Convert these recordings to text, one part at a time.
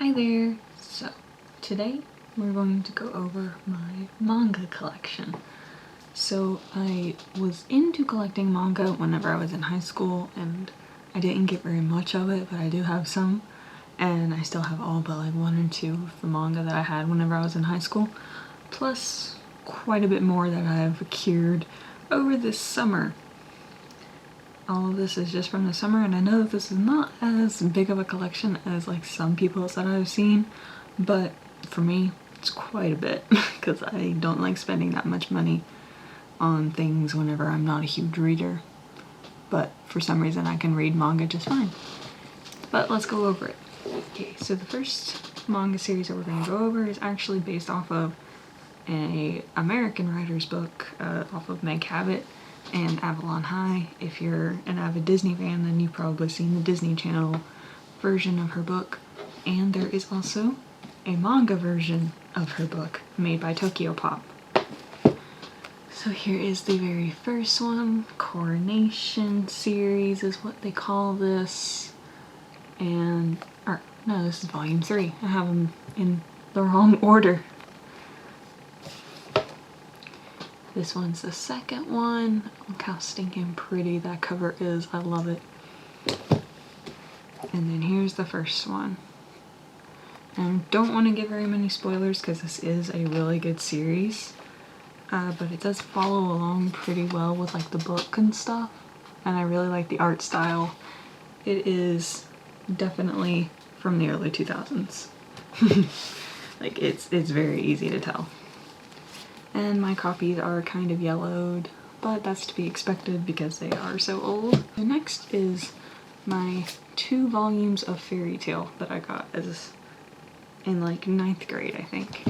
Hi there! So, today we're going to go over my manga collection. So, I was into collecting manga whenever I was in high school, and I didn't get very much of it, but I do have some. And I still have all but like one or two of the manga that I had whenever I was in high school. Plus, quite a bit more that I've acquired over this summer. All of this is just from the summer, and I know that this is not as big of a collection as like some people's that I've seen, but for me it's quite a bit because I don't like spending that much money on things whenever I'm not a huge reader, but for some reason I can read manga just fine. But let's go over it. Okay, so the first manga series that we're going to go over is actually based off of an American writer's book off of Meg Cabot and Avalon High. If you're an avid Disney fan, then you've probably seen the Disney Channel version of her book. And there is also a manga version of her book made by Tokyo Pop. So here is the very first one. Coronation series is what they call this. And, or no, this is volume 3. I have them in the wrong order. This one's the second one. Look how stinking pretty that cover is. I love it. And then here's the first one. And I don't want to give very many spoilers because this is a really good series. But it does follow along pretty well with like the book and stuff. And I really like the art style. It is definitely from the early 2000s. Like it's very easy to tell. And my copies are kind of yellowed, but that's to be expected because they are so old. The next is my 2 volumes of Fairy Tale that I got as in like 9th grade, I think.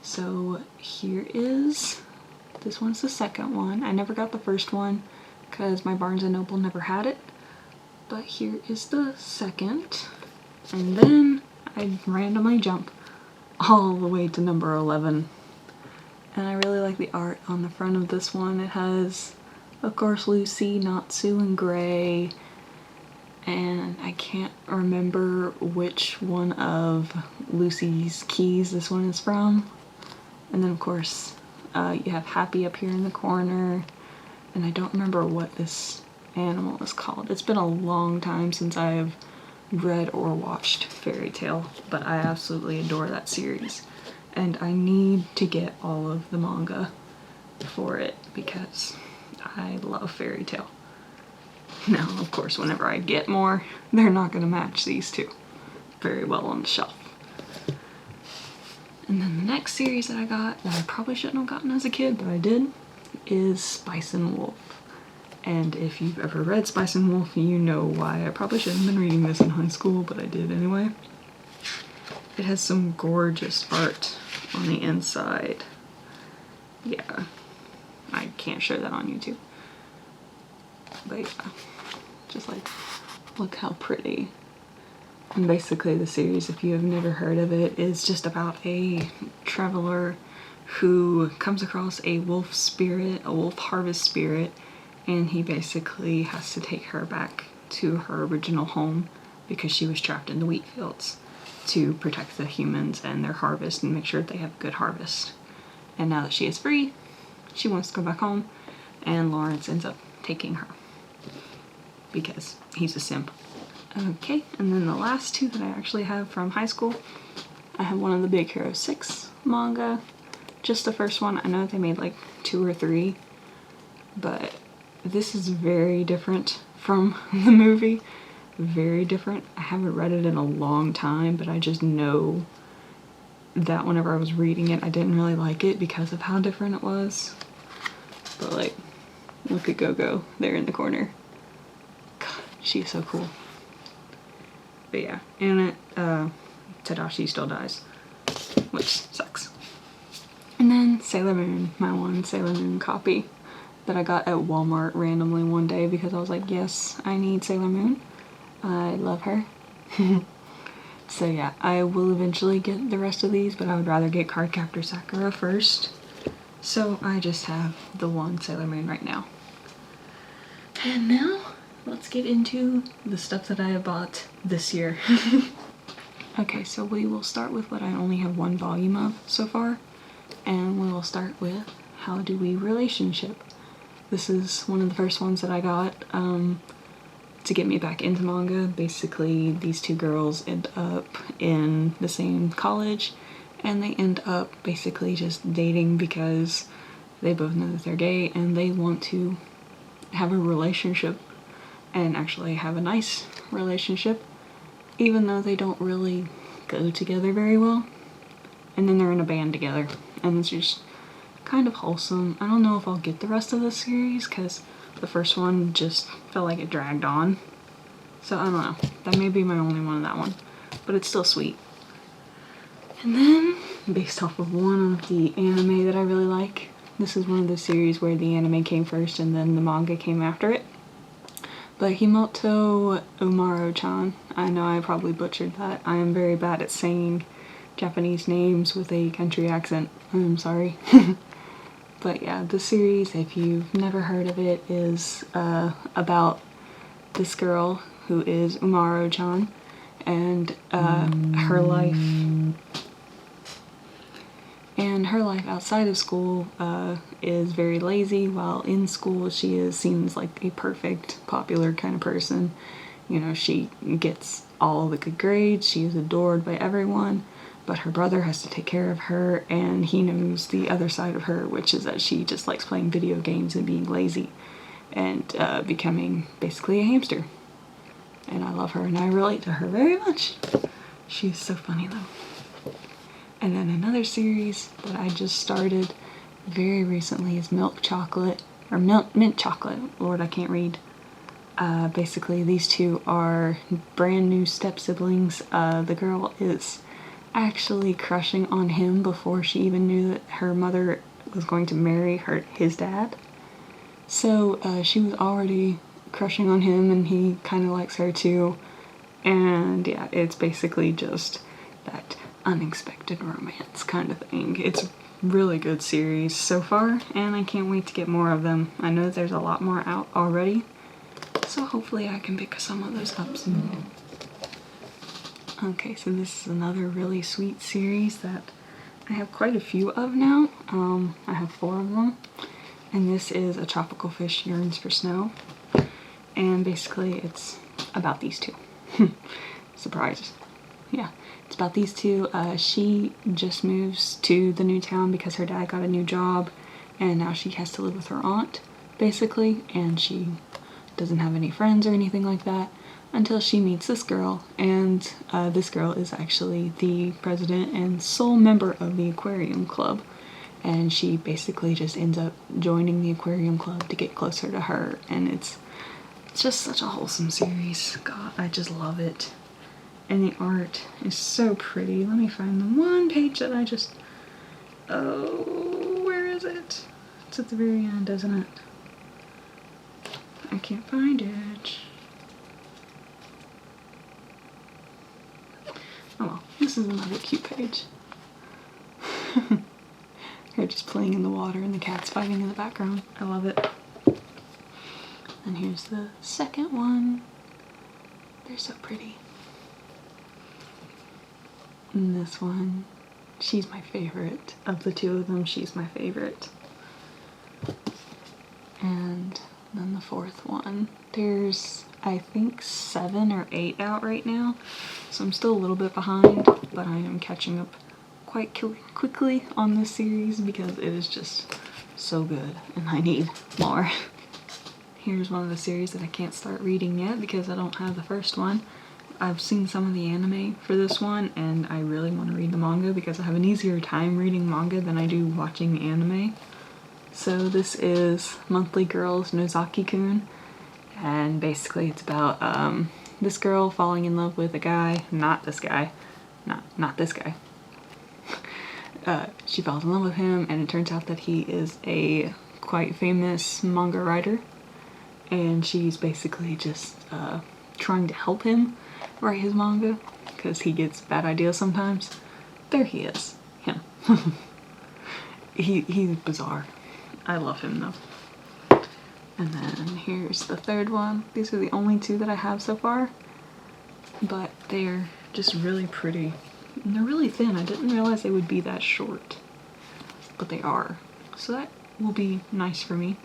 So here is, this one's the second one. I never got the first one because my Barnes & Noble never had it. But here is the second. And then I randomly jump all the way to number 11. And I really like the art on the front of this one. It has, of course, Lucy, Natsu, and Gray. And I can't remember which one of Lucy's keys this one is from. And then, of course, you have Happy up here in the corner. And I don't remember what this animal is called. It's been a long time since I've read or watched Fairy Tale, but I absolutely adore that series. And I need to get all of the manga for it because I love Fairy Tale. Now, of course, whenever I get more, they're not going to match these two very well on the shelf. And then the next series that I got, that I probably shouldn't have gotten as a kid, but I did, is Spice and Wolf. And if you've ever read Spice and Wolf, you know why I probably shouldn't have been reading this in high school, but I did anyway. It has some gorgeous art on the inside. Yeah, I can't show that on YouTube. But yeah, just like, look how pretty. And basically the series, if you have never heard of it, is just about a traveler who comes across a wolf spirit, a wolf harvest spirit, and he basically has to take her back to her original home because she was trapped in the wheat fields to protect the humans and their harvest and make sure that they have a good harvest. And now that she is free, she wants to go back home, and Lawrence ends up taking her because he's a simp. Okay, and then the last 2 that I actually have from high school, I have one of the Big Hero 6 manga. Just the first one. I know they made like 2 or 3, but this is very different from the movie. Very different. I haven't read it in a long time, but I just know that whenever I was reading it, I didn't really like it because of how different it was. But like, look at Go-Go there in the corner. God, she's so cool. But yeah, in it, Tadashi still dies, which sucks. And then Sailor Moon, my one Sailor Moon copy that I got at Walmart randomly one day because I was like, yes, I need Sailor Moon. I love her. So yeah, I will eventually get the rest of these, but I would rather get Cardcaptor Sakura first. So I just have the one Sailor Moon right now. And now, let's get into the stuff that I have bought this year. Okay, so we will start with what I only have one volume of so far, and we will start with How Do We Relationship. This is one of the first ones that I got to get me back into manga. Basically, these two girls end up in the same college, and they end up basically just dating because they both know that they're gay and they want to have a relationship and actually have a nice relationship, even though they don't really go together very well. And then they're in a band together, and it's just kind of wholesome. I don't know if I'll get the rest of the series because the first one just felt like it dragged on. So I don't know. That may be my only one of that one, but it's still sweet. And then, based off of one of the anime that I really like, this is one of the series where the anime came first and then the manga came after it. But Himoto Umaro-chan, I know I probably butchered that. I am very bad at saying Japanese names with a country accent. I'm sorry. But yeah, the series, if you've never heard of it, is about this girl who is Umaro-chan and her life. And her life outside of school is very lazy, while in school she seems like a perfect, popular kind of person. You know, she gets all the good grades, she is adored by everyone, but her brother has to take care of her, and he knows the other side of her, which is that she just likes playing video games and being lazy and becoming basically a hamster. And I love her and I relate to her very much. She's so funny though. And then another series that I just started very recently is Milk Chocolate, or Mint Chocolate. Lord, I can't read. Basically, these two are brand new step siblings. The girl is actually crushing on him before she even knew that her mother was going to marry his dad. So she was already crushing on him, and he kind of likes her too. And yeah, it's basically just that unexpected romance kind of thing. It's a really good series so far, and I can't wait to get more of them. I know there's a lot more out already, so hopefully I can pick some of those up soon. Okay, so this is another really sweet series that I have quite a few of now. I have 4 of them, and this is A Tropical Fish Yearns for Snow. And basically it's about these two. Surprise. Yeah, it's about these two. She just moves to the new town because her dad got a new job, and now she has to live with her aunt, basically, and she doesn't have any friends or anything like that until she meets this girl, and this girl is actually the president and sole member of the aquarium club, and she basically just ends up joining the aquarium club to get closer to her, and it's just such a wholesome series. God, I just love it. And the art is so pretty. Let me find the one page that I just... Oh, where is it? It's at the very end, isn't it? I can't find it. Oh well, this is another cute page. They're just playing in the water and the cat's fighting in the background. I love it. And here's the second one. They're so pretty. And this one, she's my favorite. Of the two of them, she's my favorite. And then the fourth one. There's, I think, 7 or 8 out right now. So I'm still a little bit behind, but I am catching up quite quickly on this series because it is just so good and I need more. Here's one of the series that I can't start reading yet because I don't have the first one. I've seen some of the anime for this one, and I really want to read the manga because I have an easier time reading manga than I do watching anime. So this is Monthly Girls Nozaki-kun, and basically it's about this girl falling in love with a guy, not this guy. She falls in love with him, and it turns out that he is a quite famous manga writer. And she's basically just trying to help him write his manga because he gets bad ideas sometimes. There he is, him. He's bizarre. I love him though. And then here's the third one. These are the only 2 that I have so far, but they're just really pretty. And they're really thin. I didn't realize they would be that short, but they are. So that will be nice for me,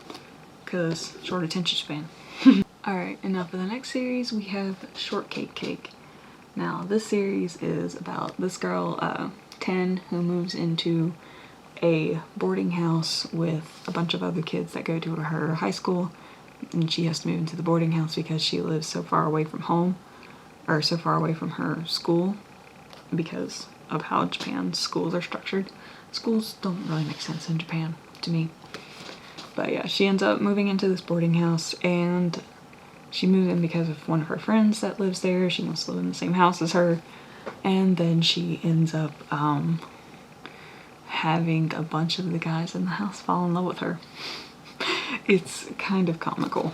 because short attention span. Alright, and now for the next series we have Shortcake Cake. Now this series is about this girl, 10, who moves into a boarding house with a bunch of other kids that go to her high school, and she has to move into the boarding house because she lives so far away from home, or so far away from her school, because of how Japan's schools are structured. Schools don't really make sense in Japan to me. But yeah, she ends up moving into this boarding house, and she moves in because of one of her friends that lives there. She wants to live in the same house as her, and then she ends up having a bunch of the guys in the house fall in love with her. It's kind of comical,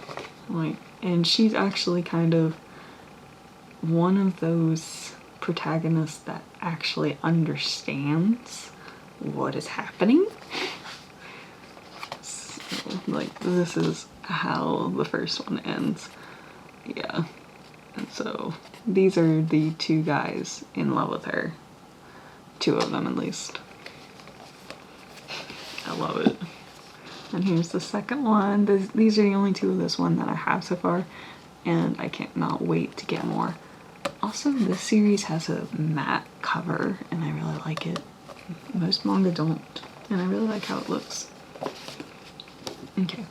like, and she's actually kind of one of those protagonists that actually understands what is happening. So, like, this is how the first one ends. Yeah. And so these are the two guys in love with her. Two of them at least. I love it. And here's the second one. These are the only two of this one that I have so far, and I cannot wait to get more. Also, this series has a matte cover, and I really like it. Most manga don't, and I really like how it looks. Okay,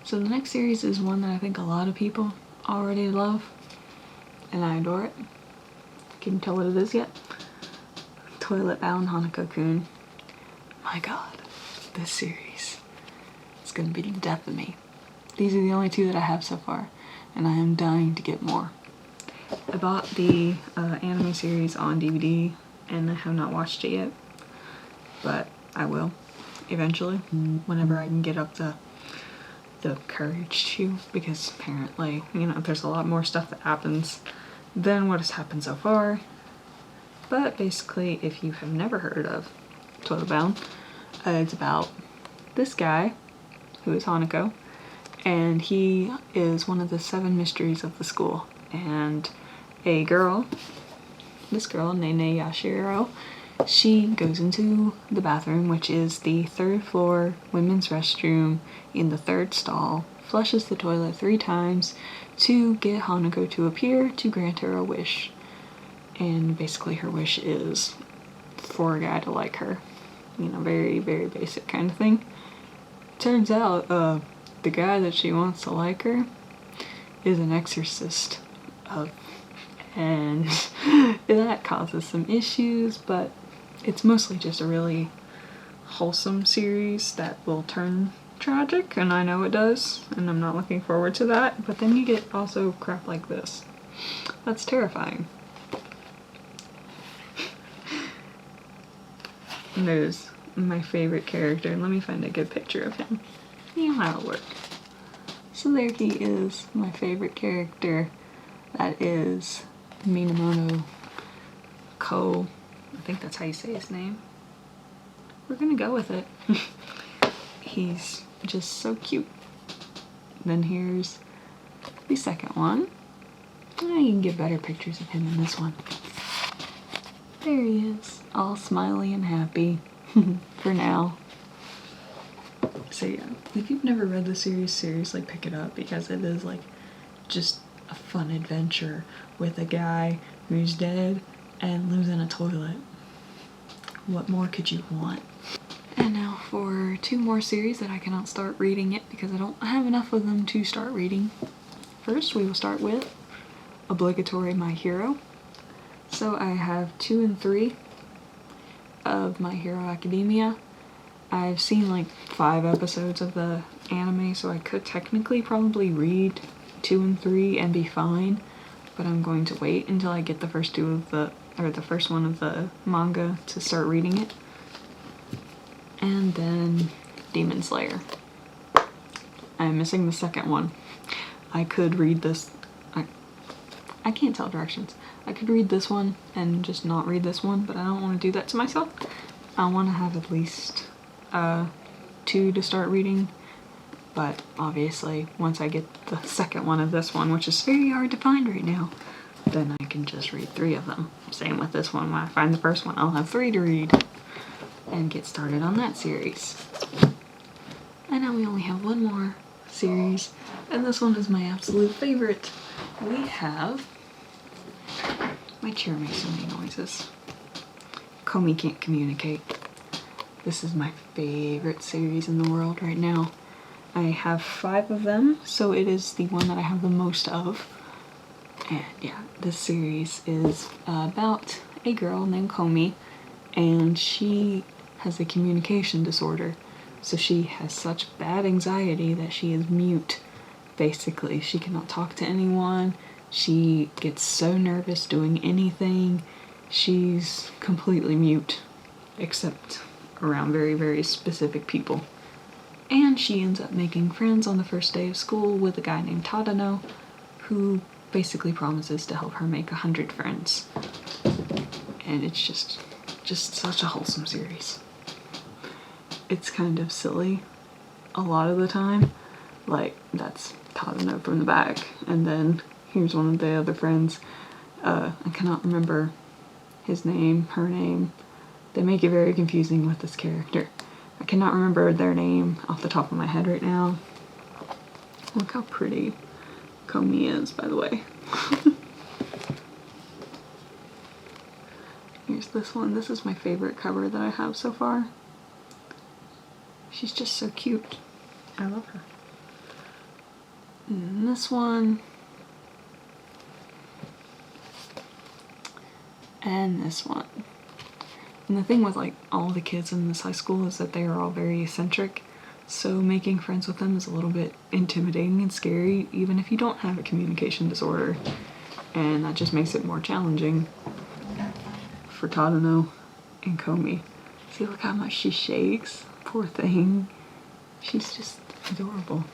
so the next series is one that I think a lot of people already love, and I adore it. Can you tell what it is yet? Toilet Bound Hanako-kun. My god, this series is gonna be the death of me. These are the only two that I have so far, and I am dying to get more. I bought the anime series on DVD, and I have not watched it yet, but I will eventually, whenever I can get up the courage to, because apparently, you know, there's a lot more stuff that happens than what has happened so far. But basically, if you have never heard of Toilet Bound, it's about this guy who is Hanako, and he is one of the 7 mysteries of the school, and a girl, this girl, Nene Yashiro, she goes into the bathroom, which is the 3rd floor women's restroom in the 3rd stall, flushes the toilet 3 times to get Hanako to appear to grant her a wish. And basically her wish is for a guy to like her. You know, very, very basic kind of thing. Turns out, the guy that she wants to like her is an exorcist. And that causes some issues, but it's mostly just a really wholesome series that will turn tragic, and I know it does, and I'm not looking forward to that. But then you get also crap like this. That's terrifying. And there's my favorite character. Let me find a good picture of him. You know how it works. So there he is, my favorite character. That is Minamoto Ko. I think that's how you say his name. We're gonna go with it. He's just so cute. Then here's the second one. You can get better pictures of him in this one. There he is, all smiley and happy for now. So yeah, if you've never read the series, seriously pick it up, because it is like just a fun adventure with a guy who's dead and lives in a toilet. What more could you want? And now for 2 more series that I cannot start reading yet because I don't have enough of them to start reading. First, we will start with obligatory My Hero. So I have 2 and 3 of My Hero Academia. I've seen like 5 episodes of the anime, so I could technically probably read 2 and 3 and be fine, but I'm going to wait until I get the first one of the manga to start reading it. And then Demon Slayer. I'm missing the second one. I could read this. I can't tell directions. I could read this one and just not read this one, but I don't want to do that to myself. I want to have at least 2 to start reading, but obviously once I get the second one of this one, which is very hard to find right now, then I can just read 3 of them. Same with this one. When I find the first one, I'll have 3 to read and get started on that series. And now we only have 1 more series, and this one is my absolute favorite. We have... My chair makes so many noises. Komi Can't Communicate. This is my favorite series in the world right now. I have 5 of them, so it is the one that I have the most of. And yeah, this series is about a girl named Komi, and she has a communication disorder. So she has such bad anxiety that she is mute, basically. She cannot talk to anyone. She gets so nervous doing anything. She's completely mute, except around very, very specific people. And she ends up making friends on the first day of school with a guy named Tadano, who basically promises to help her make 100 friends. And it's just such a wholesome series. It's kind of silly a lot of the time. Like, that's Tadano from the back, and then here's one of the other friends. I cannot remember his name, her name. They make it very confusing with this character. I cannot remember their name off the top of my head right now. Look how pretty Komi is, by the way. Here's this one. This is my favorite cover that I have so far. She's just so cute. I love her. And this one. And this one. And the thing with like all the kids in this high school is that they are all very eccentric, so making friends with them is a little bit intimidating and scary, even if you don't have a communication disorder, and that just makes it more challenging for Tadano and Komi. See, look how much she shakes. Poor thing. She's just adorable.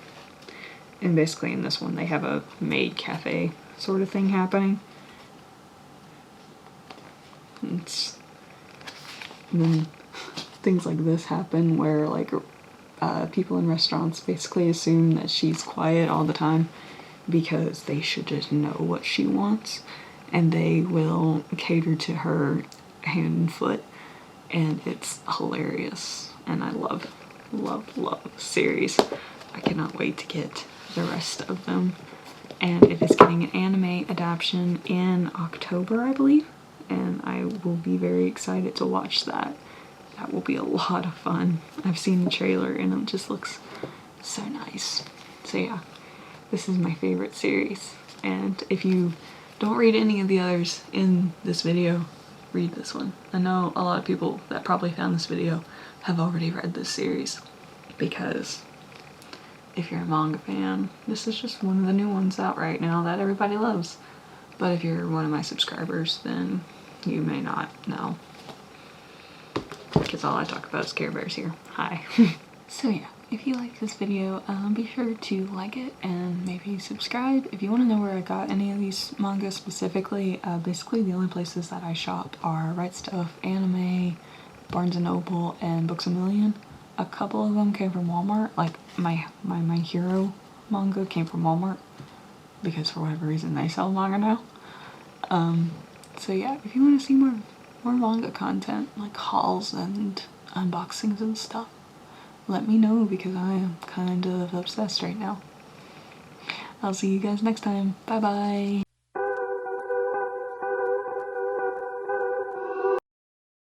And basically in this one they have a maid cafe sort of thing happening. And then things like this happen where like people in restaurants basically assume that she's quiet all the time because they should just know what she wants, and they will cater to her hand and foot, and it's hilarious. And I love the series. I cannot wait to get the rest of them. And it is getting an anime adaptation in October, I believe. And I will be very excited to watch that. That will be a lot of fun. I've seen the trailer and it just looks so nice. So yeah, this is my favorite series. And if you don't read any of the others in this video, read this one. I know a lot of people that probably found this video have already read this series, because if you're a manga fan, this is just one of the new ones out right now that everybody loves. But if you're one of my subscribers, then you may not know, because all I talk about is Care Bears here. Hi. So yeah, if you like this video, be sure to like it and maybe subscribe. If you want to know where I got any of these manga specifically, basically the only places that I shop are Right Stuff, Anime, Barnes & Noble, and Books A Million. A couple of them came from Walmart, like my Hero manga came from Walmart, because for whatever reason they sell manga now. So yeah, if you want to see more manga content, like hauls and unboxings and stuff, let me know, because I am kind of obsessed right now. I'll see you guys next time. Bye bye!